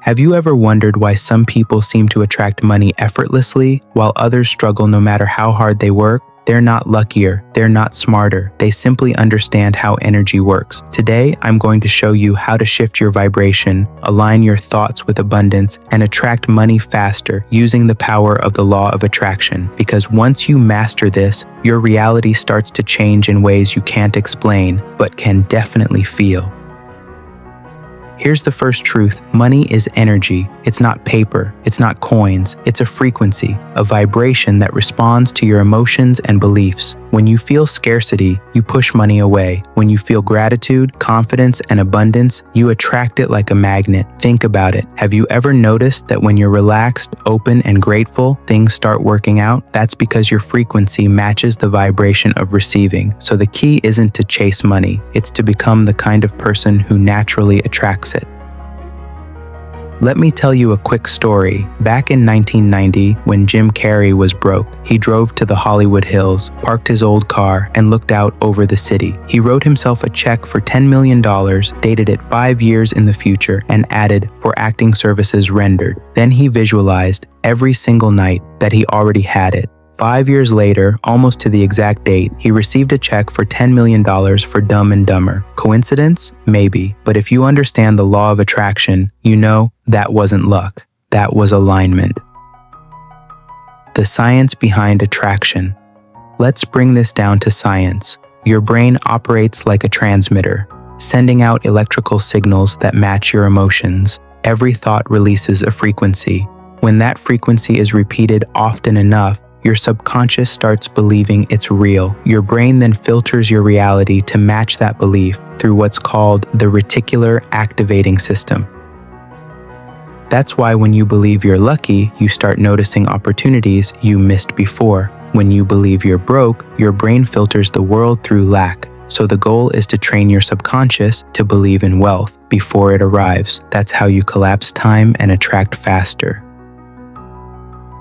Have you ever wondered why some people seem to attract money effortlessly while others struggle no matter how hard they work? They're not luckier, they're not smarter, they simply understand how energy works. Today, I'm going to show you how to shift your vibration, align your thoughts with abundance, and attract money faster using the power of the law of attraction. Because once you master this, your reality starts to change in ways you can't explain, but can definitely feel. Here's the first truth. Money is energy. It's not paper. It's not coins. It's a frequency, a vibration that responds to your emotions and beliefs. When you feel scarcity, you push money away. When you feel gratitude, confidence, and abundance, you attract it like a magnet. Think about it. Have you ever noticed that when you're relaxed, open, and grateful, things start working out? That's because your frequency matches the vibration of receiving. So the key isn't to chase money. It's to become the kind of person who naturally attracts it. Let me tell you a quick story. Back in 1990, when Jim Carrey was broke, he drove to the Hollywood Hills, parked his old car, and looked out over the city. He wrote himself a check for $10 million, dated it 5 years in the future, and added, "for acting services rendered." Then he visualized every single night that he already had it. 5 years later, almost to the exact date, he received a check for $10 million for Dumb and Dumber. Coincidence? Maybe. But if you understand the law of attraction, you know that wasn't luck. That was alignment. The science behind attraction. Let's bring this down to science. Your brain operates like a transmitter, sending out electrical signals that match your emotions. Every thought releases a frequency. When that frequency is repeated often enough, your subconscious starts believing it's real. Your brain then filters your reality to match that belief through what's called the reticular activating system. That's why when you believe you're lucky, you start noticing opportunities you missed before. When you believe you're broke, your brain filters the world through lack. So the goal is to train your subconscious to believe in wealth before it arrives. That's how you collapse time and attract faster.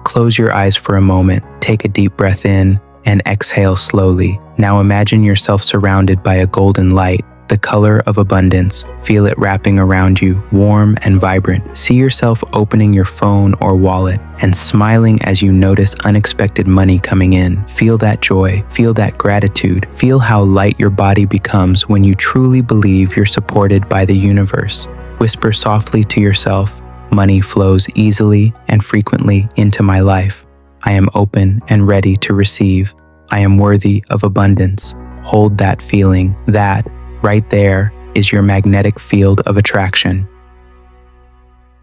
Close your eyes for a moment, take a deep breath in, and exhale slowly. Now imagine yourself surrounded by a golden light, the color of abundance. Feel it wrapping around you, warm and vibrant. See yourself opening your phone or wallet and smiling as you notice unexpected money coming in. Feel that joy, feel that gratitude, feel how light your body becomes when you truly believe you're supported by the universe. Whisper softly to yourself, "Money flows easily and frequently into my life. I am open and ready to receive. I am worthy of abundance." Hold that feeling. That, right there, is your magnetic field of attraction.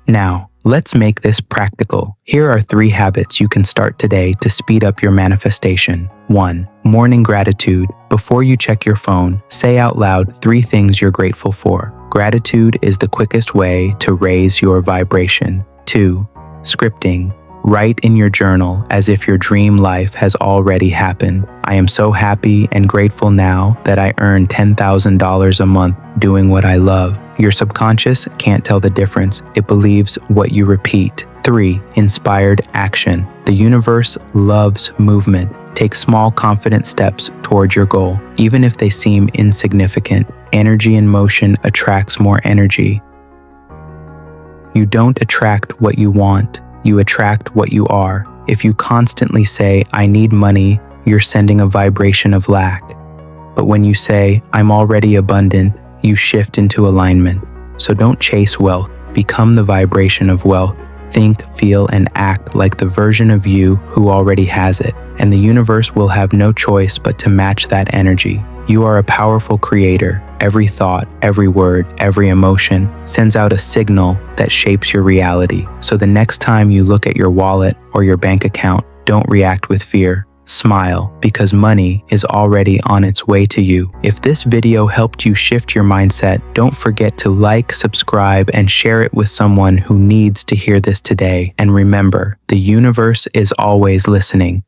Now, let's make this practical. Here are 3 habits you can start today to speed up your manifestation. 1. Morning gratitude. Before you check your phone, say out loud 3 things you're grateful for. Gratitude is the quickest way to raise your vibration. 2. Scripting. Write in your journal as if your dream life has already happened. I am so happy and grateful now that I earn $10,000 a month doing what I love. Your subconscious can't tell the difference. It believes what you repeat. 3. Inspired action. The universe loves movement. Take small, confident steps toward your goal, even if they seem insignificant. Energy in motion attracts more energy. You don't attract what you want, you attract what you are. If you constantly say, "I need money," you're sending a vibration of lack. But when you say, "I'm already abundant," you shift into alignment. So don't chase wealth, become the vibration of wealth. Think, feel, and act like the version of you who already has it, and the universe will have no choice but to match that energy. You are a powerful creator. Every thought, every word, every emotion sends out a signal that shapes your reality. So the next time you look at your wallet or your bank account, don't react with fear. Smile, because money is already on its way to you. If this video helped you shift your mindset, don't forget to like, subscribe, and share it with someone who needs to hear this today. And remember, the universe is always listening.